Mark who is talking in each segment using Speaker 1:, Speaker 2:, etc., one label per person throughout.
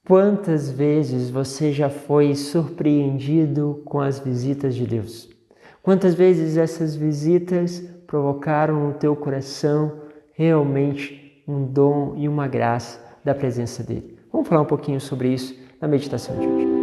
Speaker 1: Quantas vezes você já foi surpreendido com as visitas de Deus? Quantas vezes essas visitas provocaram no teu coração realmente um dom e uma graça da presença dele? Vamos falar um pouquinho sobre isso na meditação de hoje.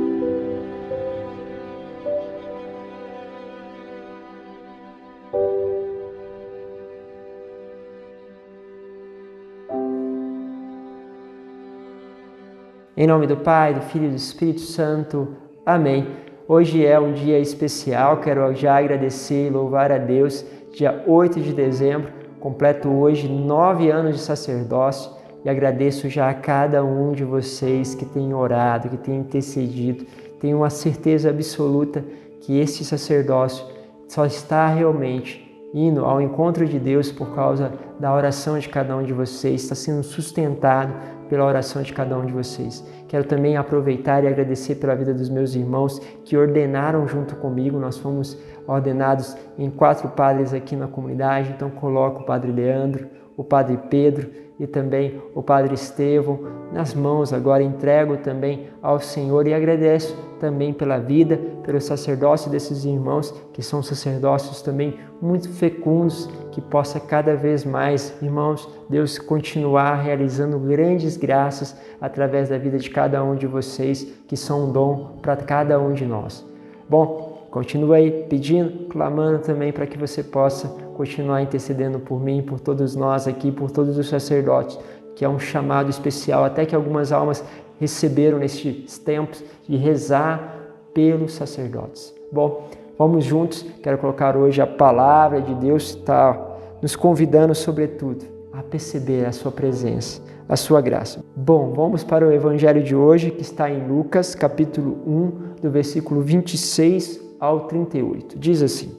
Speaker 1: Em nome do Pai, do Filho e do Espírito Santo. Amém. Hoje é um dia especial, quero já agradecer e louvar a Deus. Dia 8 de dezembro, completo hoje 9 anos de sacerdócio e agradeço já a cada um de vocês que tem orado, que tem intercedido. Tenho uma certeza absoluta que este sacerdócio só está realmente indo ao encontro de Deus por causa da oração de cada um de vocês, está sendo sustentado pela oração de cada um de vocês. Quero também aproveitar e agradecer pela vida dos meus irmãos que ordenaram junto comigo. Nós fomos ordenados em 4 padres aqui na comunidade, então coloco o Padre Leandro, o Padre Pedro e também o Padre Estevão nas mãos. Agora entrego também ao Senhor e agradeço também pela vida, pelo sacerdócio desses irmãos, que são sacerdócios também muito fecundos, que possa cada vez mais, irmãos, Deus continuar realizando grandes graças através da vida de cada um de vocês, que são um dom para cada um de nós. Bom, continue aí pedindo, clamando também para que você possa continuar intercedendo por mim, por todos nós aqui, por todos os sacerdotes, que é um chamado especial, até que algumas almas receberam nestes tempos de rezar pelos sacerdotes. Bom, vamos juntos, quero colocar hoje a palavra de Deus, está nos convidando sobretudo a perceber a sua presença, a sua graça. Bom, vamos para o evangelho de hoje, que está em Lucas, capítulo 1, do versículo 26 ao 38. Diz assim: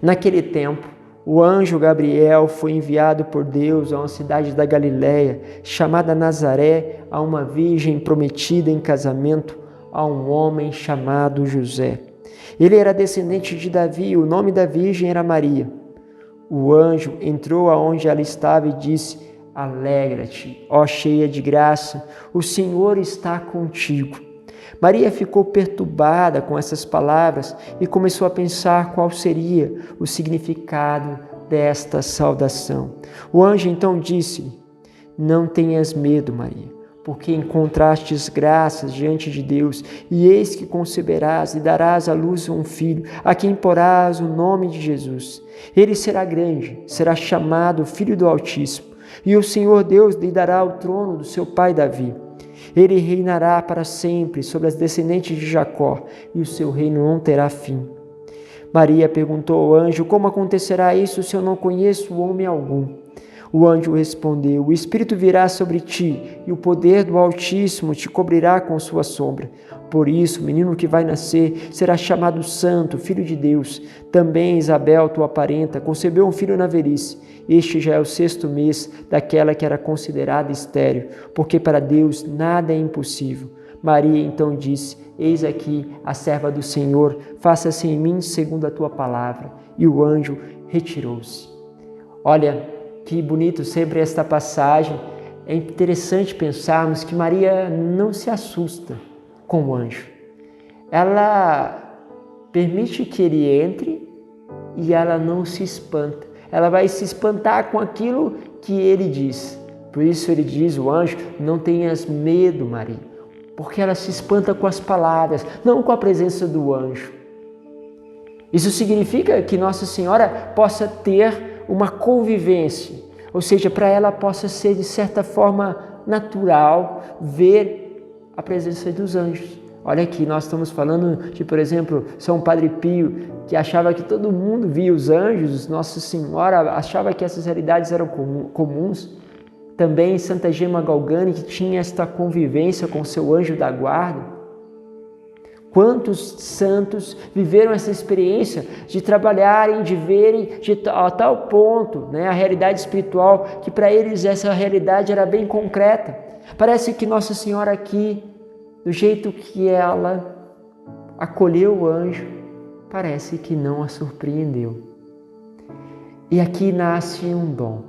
Speaker 1: Naquele tempo, o anjo Gabriel foi enviado por Deus a uma cidade da Galiléia, chamada Nazaré, a uma virgem prometida em casamento a um homem chamado José. Ele era descendente de Davi e o nome da virgem era Maria. O anjo entrou aonde ela estava e disse: Alegra-te, ó cheia de graça, o Senhor está contigo. Maria ficou perturbada com essas palavras e começou a pensar qual seria o significado desta saudação. O anjo então disse: Não tenhas medo, Maria, porque encontrastes graças diante de Deus, e eis que conceberás e darás à luz um filho, a quem porás o nome de Jesus. Ele será grande, será chamado Filho do Altíssimo, e o Senhor Deus lhe dará o trono do seu pai Davi. Ele reinará para sempre sobre as descendentes de Jacó, e o seu reino não terá fim. Maria perguntou ao anjo: Como acontecerá isso se eu não conheço homem algum? O anjo respondeu: O Espírito virá sobre ti, e o poder do Altíssimo te cobrirá com sua sombra. Por isso, o menino que vai nascer será chamado Santo, Filho de Deus. Também Isabel, tua parenta, concebeu um filho na velhice. Este já é o 6º mês daquela que era considerada estéril, porque para Deus nada é impossível. Maria então disse: Eis aqui a serva do Senhor, faça-se em mim segundo a tua palavra. E o anjo retirou-se. Olha, que bonito sempre esta passagem. É interessante pensarmos que Maria não se assusta com o anjo. Ela permite que ele entre e ela não se espanta. Ela vai se espantar com aquilo que ele diz. Por isso ele diz, o anjo: Não tenhas medo, Maria. Porque ela se espanta com as palavras, não com a presença do anjo. Isso significa que Nossa Senhora possa ter uma convivência, ou seja, para ela possa ser de certa forma natural ver a presença dos anjos. Olha aqui, nós estamos falando de, por exemplo, São Padre Pio, que achava que todo mundo via os anjos, Nossa Senhora achava que essas realidades eram comuns. Também Santa Gema Galgani, que tinha esta convivência com seu anjo da guarda. Quantos santos viveram essa experiência de trabalharem, de verem a tal ponto, a realidade espiritual, que para eles essa realidade era bem concreta. Parece que Nossa Senhora aqui, do jeito que ela acolheu o anjo, parece que não a surpreendeu. E aqui nasce um dom,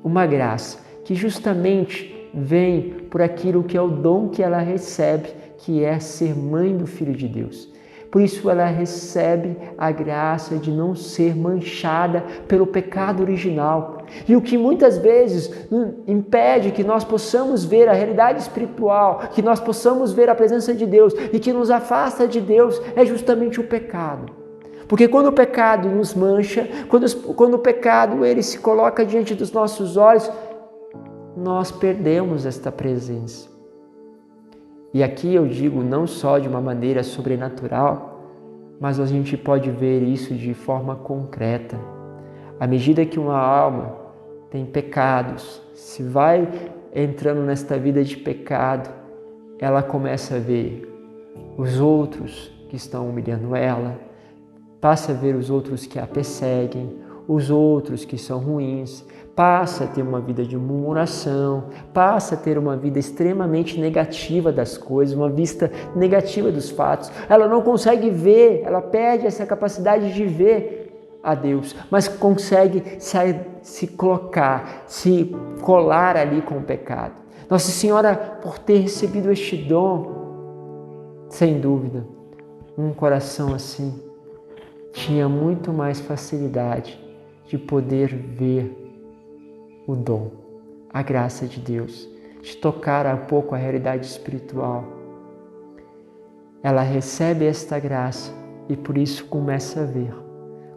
Speaker 1: uma graça, que justamente vem por aquilo que é o dom que ela recebe, que é ser mãe do Filho de Deus. Por isso ela recebe a graça de não ser manchada pelo pecado original. E o que muitas vezes impede que nós possamos ver a realidade espiritual, que nós possamos ver a presença de Deus e que nos afasta de Deus é justamente o pecado. Porque quando o pecado nos mancha, quando o pecado ele se coloca diante dos nossos olhos, nós perdemos esta presença. E aqui eu digo não só de uma maneira sobrenatural, mas a gente pode ver isso de forma concreta. À medida que uma alma tem pecados, se vai entrando nesta vida de pecado, ela começa a ver os outros que estão humilhando ela, passa a ver os outros que a perseguem, os outros que são ruins, passa a ter uma vida de murmuração, passa a ter uma vida extremamente negativa das coisas, uma vista negativa dos fatos. Ela não consegue ver, ela perde essa capacidade de ver a Deus, mas consegue se colocar, se colar ali com o pecado. Nossa Senhora, por ter recebido este dom, sem dúvida, um coração assim, tinha muito mais facilidade de poder ver o dom, a graça de Deus, de tocar um pouco a realidade espiritual. Ela recebe esta graça e por isso começa a ver,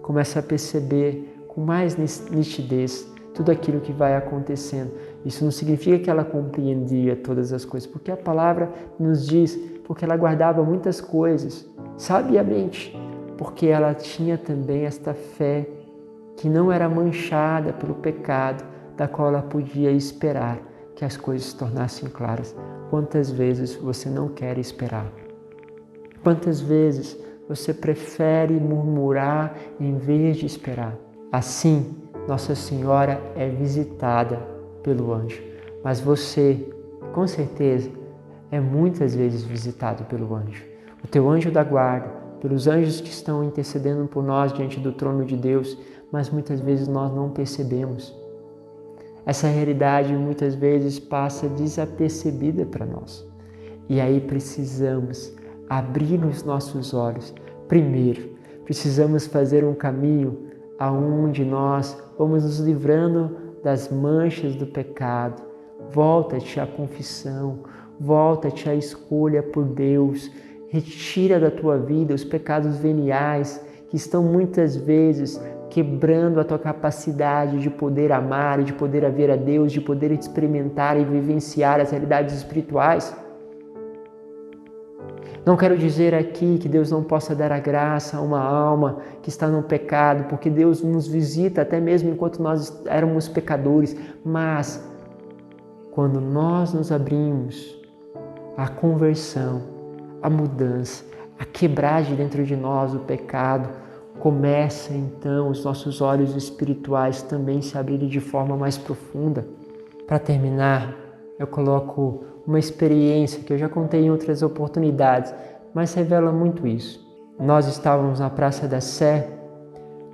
Speaker 1: começa a perceber com mais nitidez tudo aquilo que vai acontecendo. Isso não significa que ela compreendia todas as coisas, porque a palavra nos diz, porque ela guardava muitas coisas, sabiamente, porque ela tinha também esta fé que não era manchada pelo pecado, da qual ela podia esperar que as coisas se tornassem claras. Quantas vezes você não quer esperar? Quantas vezes você prefere murmurar em vez de esperar? Assim, Nossa Senhora é visitada pelo anjo, mas você, com certeza, é muitas vezes visitado pelo anjo. O teu anjo da guarda, pelos anjos que estão intercedendo por nós diante do trono de Deus, mas muitas vezes nós não percebemos. Essa realidade muitas vezes passa desapercebida para nós. E aí precisamos abrir os nossos olhos. Primeiro, precisamos fazer um caminho aonde nós vamos nos livrando das manchas do pecado. Volta-te à confissão, volta-te à escolha por Deus. Retira da tua vida os pecados veniais que estão muitas vezes quebrando a tua capacidade de poder amar, de poder ver a Deus, de poder experimentar e vivenciar as realidades espirituais. Não quero dizer aqui que Deus não possa dar a graça a uma alma que está no pecado, porque Deus nos visita até mesmo enquanto nós éramos pecadores, mas quando nós nos abrimos à conversão, à mudança, a quebrar de dentro de nós o pecado, começa então os nossos olhos espirituais também se abrirem de forma mais profunda. Para terminar, eu coloco uma experiência que eu já contei em outras oportunidades, mas revela muito isso. Nós estávamos na Praça da Sé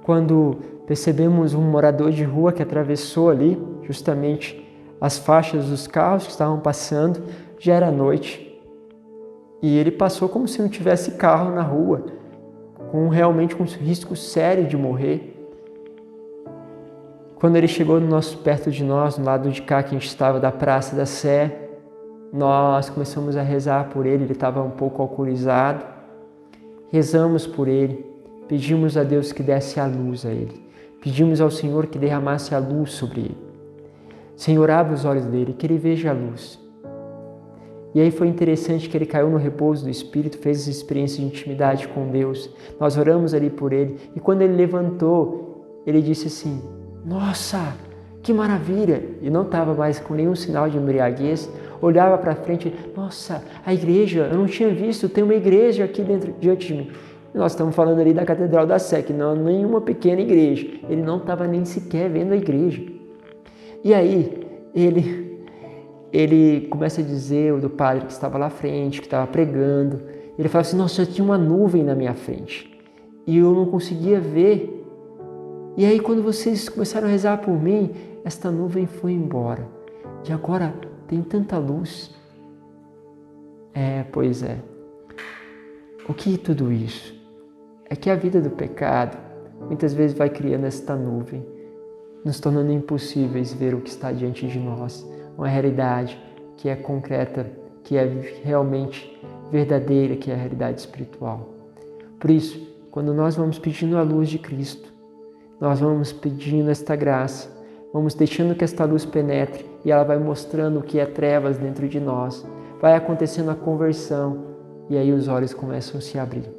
Speaker 1: quando percebemos um morador de rua que atravessou ali justamente as faixas dos carros que estavam passando, já era noite, e ele passou como se não tivesse carro na rua, realmente com um risco sério de morrer. Quando ele chegou perto de nós, no lado de cá que a gente estava da Praça da Sé, nós começamos a rezar por ele estava um pouco alcoolizado. Rezamos por ele, pedimos a Deus que desse a luz a ele, pedimos ao Senhor que derramasse a luz sobre ele. Senhor, abre os olhos dele, que ele veja a luz. E aí foi interessante que ele caiu no repouso do Espírito, fez essa experiência de intimidade com Deus. Nós oramos ali por ele e quando ele levantou, ele disse assim, nossa, que maravilha! E não estava mais com nenhum sinal de embriaguez, olhava para frente, nossa, a igreja, eu não tinha visto, tem uma igreja aqui diante de mim. Nós estamos falando ali da Catedral da Sé, que não é nenhuma pequena igreja. Ele não estava nem sequer vendo a igreja. E aí, ele começa a dizer, o do padre que estava lá à frente, que estava pregando, ele fala assim, nossa, tinha uma nuvem na minha frente e eu não conseguia ver. E aí quando vocês começaram a rezar por mim, esta nuvem foi embora. De agora tem tanta luz. Pois é. O que é tudo isso? É que a vida do pecado muitas vezes vai criando esta nuvem, nos tornando impossíveis ver o que está diante de nós, uma realidade que é concreta, que é realmente verdadeira, que é a realidade espiritual. Por isso, quando nós vamos pedindo a luz de Cristo, nós vamos pedindo esta graça, vamos deixando que esta luz penetre e ela vai mostrando o que é trevas dentro de nós, vai acontecendo a conversão e aí os olhos começam a se abrir.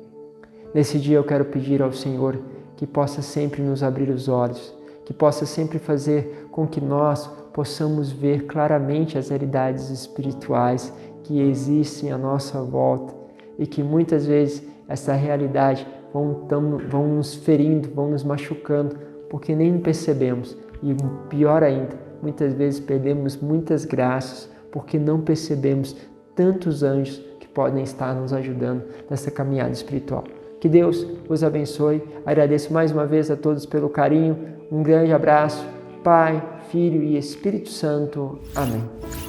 Speaker 1: Nesse dia eu quero pedir ao Senhor que possa sempre nos abrir os olhos, que possa sempre fazer com que nós possamos ver claramente as realidades espirituais que existem à nossa volta e que muitas vezes essa realidade vão nos ferindo, vão nos machucando, porque nem percebemos. E pior ainda, muitas vezes perdemos muitas graças porque não percebemos tantos anjos que podem estar nos ajudando nessa caminhada espiritual. Que Deus os abençoe. Agradeço mais uma vez a todos pelo carinho. Um grande abraço. Pai, Filho e Espírito Santo. Amém.